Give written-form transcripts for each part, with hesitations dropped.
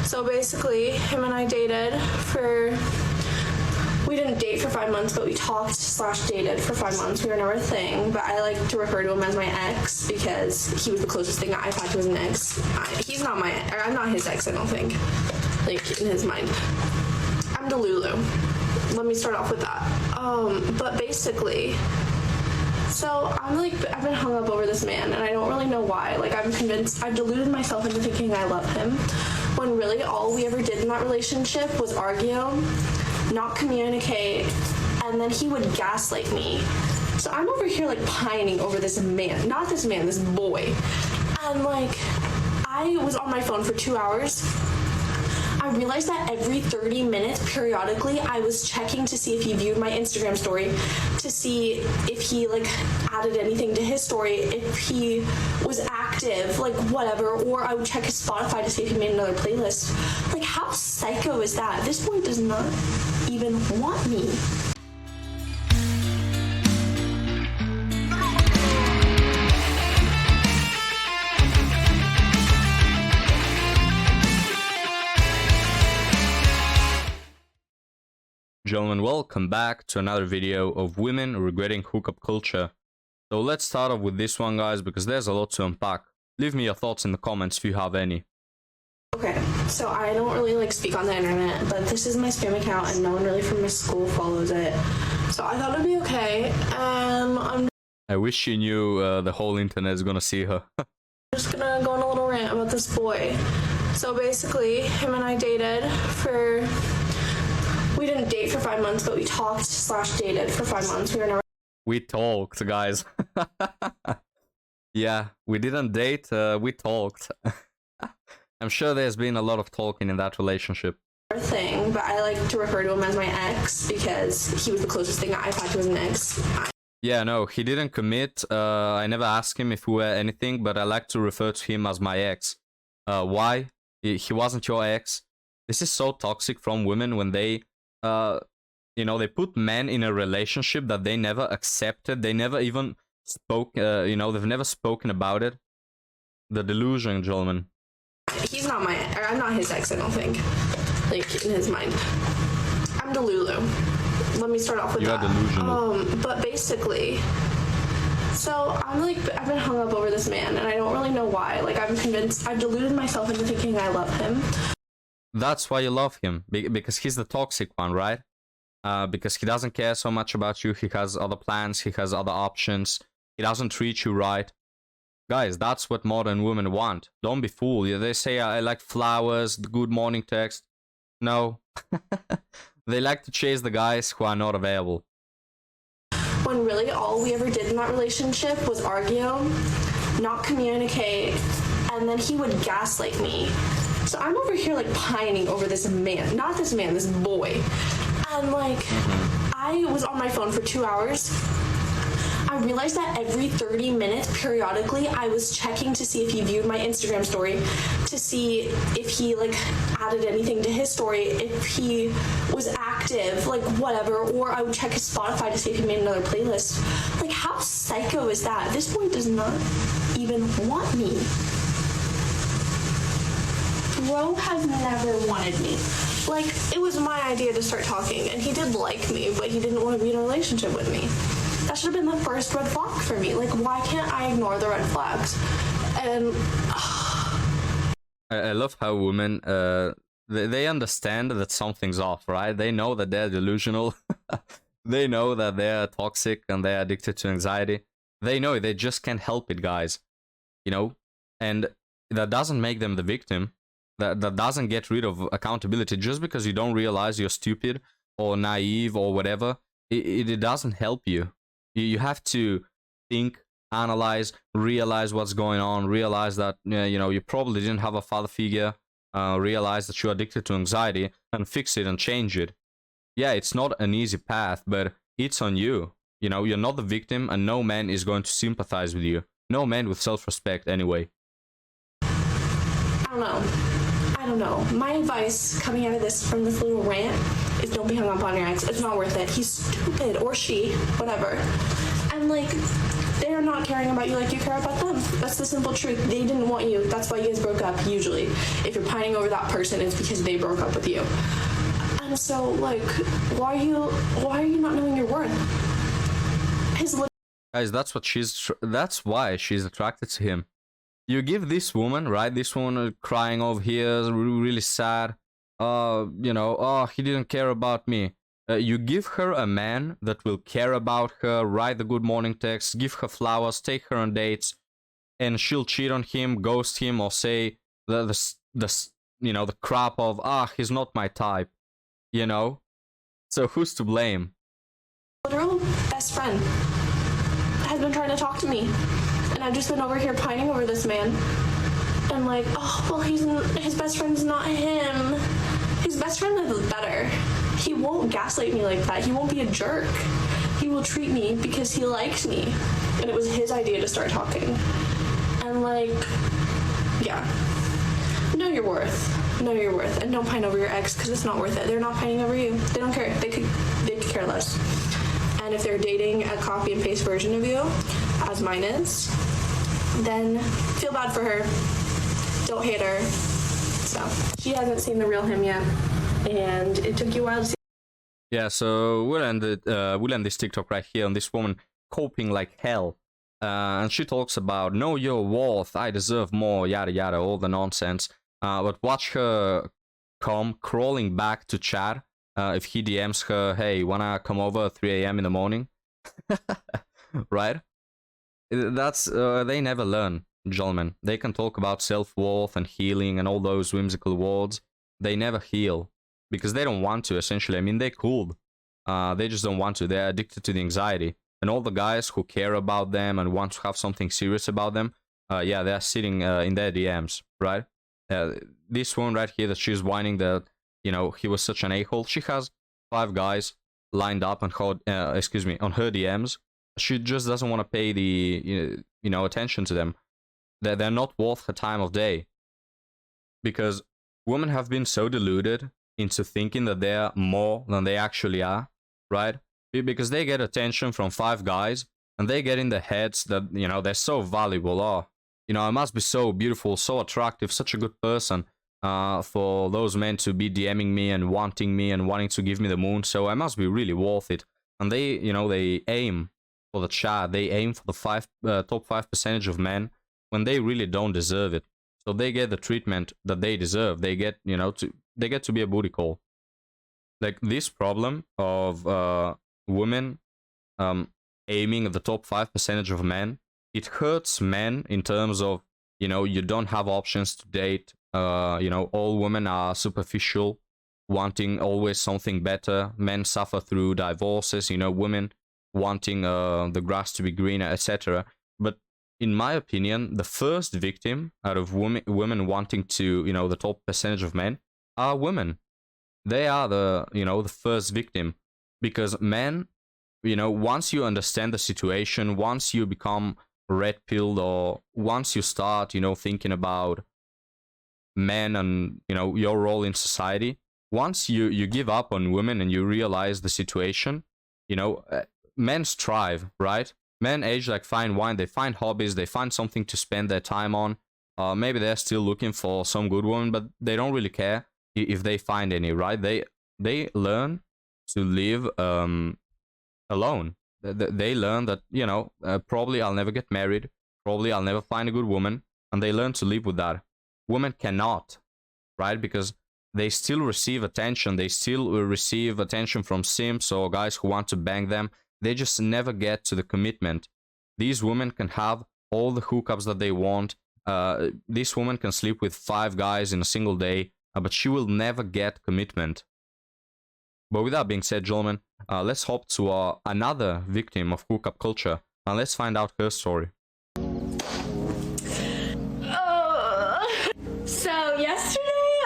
So basically, him and I dated for, we didn't date for 5 months, but we talked / dated for 5 months. We were never a thing, but I like to refer to him as my ex because he was the closest thing I've had to as an ex. I'm not his ex, I don't think, like in his mind. I'm Delulu. Let me start off with that. But basically, so I've been hung up over this man and I don't really know why. Like I'm convinced, I've deluded myself into thinking I love him when really all we ever did in that relationship was argue, not communicate, and then he would gaslight me. So I'm over here like pining over this man, not this man, this boy. And like, I was on my phone for 2 hours. I realized that every 30 minutes, periodically, I was checking to see if he viewed my Instagram story, to see if he like added anything to his story, if he was active, like whatever, or I would check his Spotify to see if he made another playlist. Like how psycho is that? This boy does not even want me. Gentlemen, welcome back to another video of women regretting hookup culture. So let's start off with this one, guys, because there's a lot to unpack. Leave me your thoughts in the comments if you have any. Okay, so I don't really like speak on the internet, but this is my spam account and no one really from my school follows it. So I thought it'd be okay. I wish she knew the whole internet is gonna see her. Just gonna go on a little rant about this boy. So basically, him and I dated for, we didn't date for 5 months, but we talked / dated for 5 months. We were never. We talked, guys. Yeah, we didn't date, we talked. I'm sure there's been a lot of talking in that relationship. Thing, but I like to refer to him as my ex because he was the closest thing I've had to as an ex. Yeah, no, he didn't commit. I never asked him if we were anything, but I like to refer to him as my ex. Why? He wasn't your ex. This is so toxic from women when they they put men in a relationship that they never accepted. They never even spoke, they've never spoken about it. The delusion, gentlemen. I'm not his ex, I don't think, like in his mind. I'm Delulu. Let me start off with that. You are delusional. But basically, so I've been hung up over this man and I don't really know why. Like I'm convinced, I've deluded myself into thinking I love him. That's why you love him, because he's the toxic one, right? Because he doesn't care so much about you, he has other plans, he has other options, he doesn't treat you right. Guys, that's what modern women want. Don't be fooled. They say, I like flowers, the good morning text. No. They like to chase the guys who are not available. When really all we ever did in that relationship was argue, not communicate, and then he would gaslight me. So I'm over here like pining over this man, not this man, this boy. And like, I was on my phone for 2 hours. I realized that every 30 minutes, periodically, I was checking to see if he viewed my Instagram story, to see if he like added anything to his story, if he was active, like whatever, or I would check his Spotify to see if he made another playlist. Like how psycho is that? This boy does not even want me. Bro has never wanted me. Like, it was my idea to start talking, and he did like me, but he didn't want to be in a relationship with me. That should have been the first red flag for me. Like, why can't I ignore the red flags? And I love how women they understand that something's off, right? They know that they're delusional. They know that they're toxic and they're addicted to anxiety. They know it. They just can't help it, guys. And that doesn't make them the victim. That doesn't get rid of accountability. Just because you don't realize you're stupid or naive or whatever, it doesn't help you. You have to think, analyze, realize what's going on, realize that you probably didn't have a father figure, realize that you're addicted to anxiety, and fix it and change it. Yeah, it's not an easy path, but it's on you. You're not the victim, and no man is going to sympathize with you. No man with self-respect, anyway. I don't know. My advice coming out of this, from this little rant, is don't be hung up on your ex. It's not worth it. He's stupid, or she, whatever. And like, They are not caring about you like you care about them. That's the simple truth. They didn't want you. That's why you guys broke up, usually. If you're pining over that person, it's because they broke up with you. And so, like, why are you not knowing your worth? Guys, that's why she's attracted to him. You give this woman, right? This woman crying over here, really sad. You know, oh, he didn't care about me. You give her a man that will care about her, write the good morning text, give her flowers, take her on dates, and she'll cheat on him, ghost him, or say the you know, the crap of, he's not my type, you know? So who's to blame? Literal best friend has been trying to talk to me, and I've just been over here pining over this man. And like, oh, well, his best friend's not him. His best friend is better. He won't gaslight me like that. He won't be a jerk. He will treat me because he likes me. And it was his idea to start talking. And like, yeah. Know your worth. Know your worth. And don't pine over your ex because it's not worth it. They're not pining over you. They don't care. They could care less. And if they're dating a copy and paste version of you, as mine is, then feel bad for her. Don't hate her. So she hasn't seen the real him yet, and it took you a while to see. Yeah, so we'll end this TikTok right here on this woman coping like hell, and she talks about know your worth, I deserve more, yada yada, all the nonsense. But watch her come crawling back to chat if he DMs her, hey, wanna come over at 3 a.m. in the morning? Right? That's they never learn. Gentlemen, they can talk about self-worth and healing and all those whimsical words. They never heal because they don't want to, essentially. I mean, they could. They just don't want to. They're addicted to the anxiety. And all the guys who care about them and want to have something serious about them, yeah, they're sitting in their DMs, right? This one right here that she's whining that, you know, he was such an a-hole. She has 5 guys lined up on her, on her DMs. She just doesn't want to pay the, you know, attention to them. They're not worth her time of day, because women have been so deluded into thinking that they're more than they actually are, right? Because they get attention from 5 guys and they get in their heads that, you know, they're so valuable. Oh, you know, I must be so beautiful, so attractive, such a good person for those men to be DMing me and wanting to give me the moon, so I must be really worth it. And they, you know, they aim for the chat, they aim for the top 5% of men when they really don't deserve it. So they get the treatment that they deserve. They get, you know, they get to be a booty call. Like this problem of women aiming at the top 5% of men, it hurts men in terms of, you know, you don't have options to date. You know, all women are superficial, wanting always something better. Men suffer through divorces, you know, women wanting the grass to be greener, etc. But in my opinion, the first victim out of women wanting to, you know, the top percentage of men are women. They are the, you know, the first victim, because men, you know, once you understand the situation, once you become red-pilled, or once you start, you know, thinking about men and, you know, your role in society, once you give up on women and you realize the situation, you know, men strive, right? Men age like fine wine. They find hobbies, they find something to spend their time on. Maybe they're still looking for some good woman, but they don't really care if they find any, right? They learn to live alone. They learn that, you know, probably I'll never get married, probably I'll never find a good woman, and they learn to live with that. Women cannot, right? Because they still receive attention. They still receive attention from simps or guys who want to bang them. They just never get to the commitment. These women can have all the hookups that they want. This woman can sleep with 5 guys in a single day, but she will never get commitment. But with that being said, gentlemen, let's hop to another victim of hookup culture, and let's find out her story. So yesterday,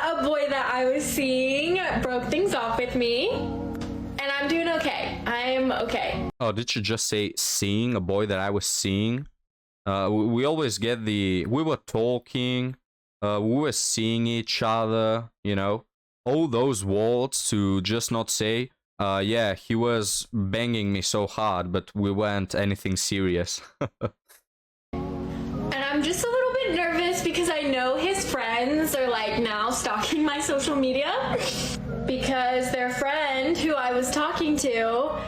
a boy that I was seeing broke things off with me, and I'm doing okay. I'm okay. Oh, did she just say seeing a boy that I was seeing? We always get the, we were talking, we were seeing each other, you know, all those words to just not say, Yeah, he was banging me so hard, but we weren't anything serious. And I'm just a little bit nervous because I know his friends are like now stalking my social media because their friend who I was talking to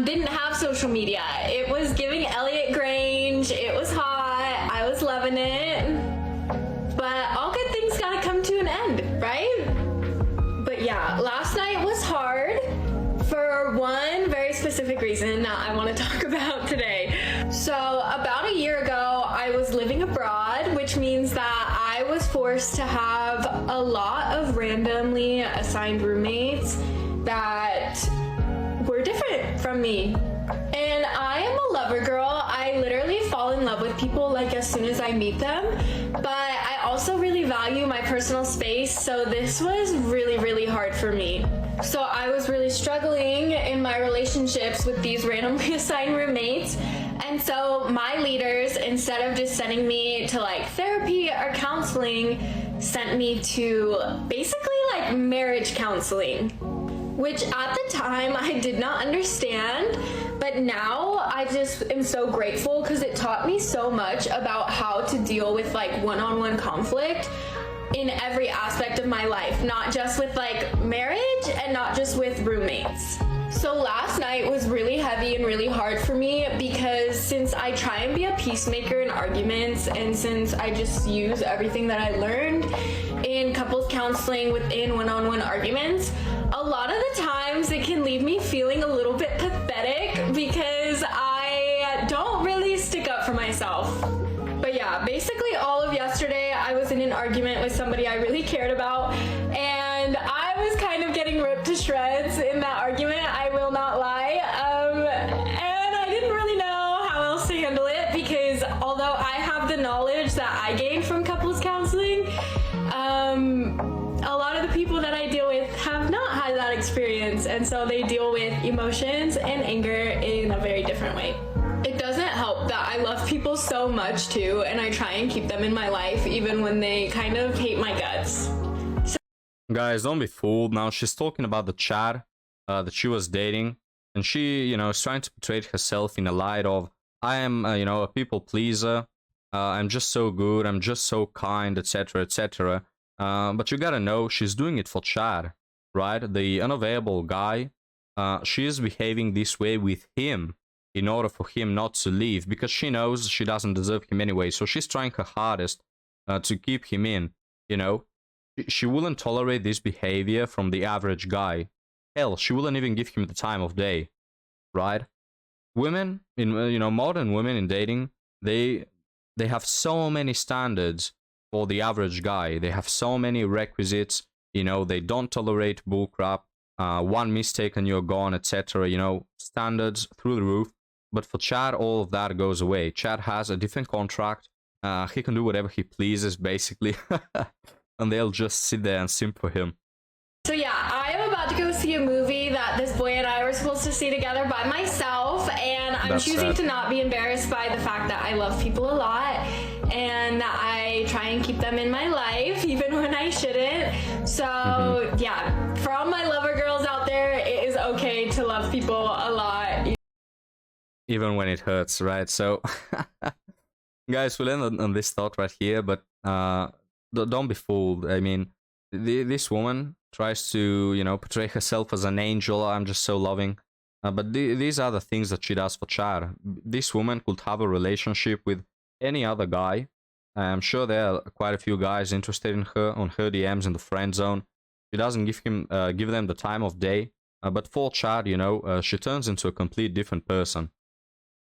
didn't have social media. It was giving Elliot Grange. It was hot. I was loving it. But all good things gotta come to an end, right? But yeah, last night was hard for one very specific reason that I want to talk about today. So about a year ago, I was living abroad, which means that I was forced to have a lot of randomly assigned roommates that were different from me. And I am a lover girl. I literally fall in love with people like as soon as I meet them. But I also really value my personal space, so this was really, really hard for me. So I was really struggling in my relationships with these randomly assigned roommates. And so my leaders, instead of just sending me to like therapy or counseling, sent me to basically like marriage counseling, which at the time I did not understand. But now I just am so grateful because it taught me so much about how to deal with like one-on-one conflict in every aspect of my life, not just with like marriage and not just with roommates. So last night was really heavy and really hard for me because since I try and be a peacemaker in arguments and since I just use everything that I learned in couples counseling within one-on-one arguments, a lot of the times it can leave me feeling a little bit pathetic because I don't really stick up for myself. But yeah, basically all of yesterday I was in an argument with somebody I really cared about and I was kind of getting ripped to shreds in that argument, I will not lie. And I didn't really know how else to handle it because although I have the knowledge that I gained from couples counseling, a lot of the people that I deal with have not had that experience, and so they deal with emotions and anger in a very different way. It doesn't help that I love people so much too, and I try and keep them in my life even when they kind of hate my guts. Guys, don't be fooled. Now she's talking about the Chad that she was dating, and she, you know, is trying to portray herself in a light of, I am, you know, a people pleaser. I'm just so good. I'm just so kind, etc., etc. But you gotta know, she's doing it for Chad, right? The unavailable guy. She is behaving this way with him in order for him not to leave because she knows she doesn't deserve him anyway. So she's trying her hardest to keep him in, you know. She wouldn't tolerate this behavior from the average guy. Hell, she wouldn't even give him the time of day, right? Women, you know, modern women in dating, they have so many standards for the average guy. They have so many requisites, you know, they don't tolerate bullcrap, one mistake and you're gone, etc. You know, standards through the roof. But for Chad, all of that goes away. Chad has a different contract. He can do whatever he pleases, basically. And they'll just sit there and simp for him. So yeah, I am about to go see a movie that this boy and I were supposed to see together by myself, and I'm That's choosing sad. to not be embarrassed by the fact that I love people a lot and that I try and keep them in my life even when I shouldn't. So yeah, for all my lover girls out there, it is okay to love people a lot. Even when it hurts, right? So, guys, we'll end on this thought right here, but don't be fooled. I mean, this woman tries to, you know, portray herself as an angel. I'm just so loving. But these are the things that she does for Chad. This woman could have a relationship with any other guy. I'm sure there are quite a few guys interested in her on her DMs in the friend zone. She doesn't give them the time of day. But for Chad, you know, she turns into a complete different person.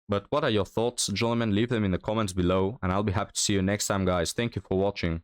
But what are your thoughts, gentlemen? Leave them in the comments below, and I'll be happy to see you next time, guys. Thank you for watching.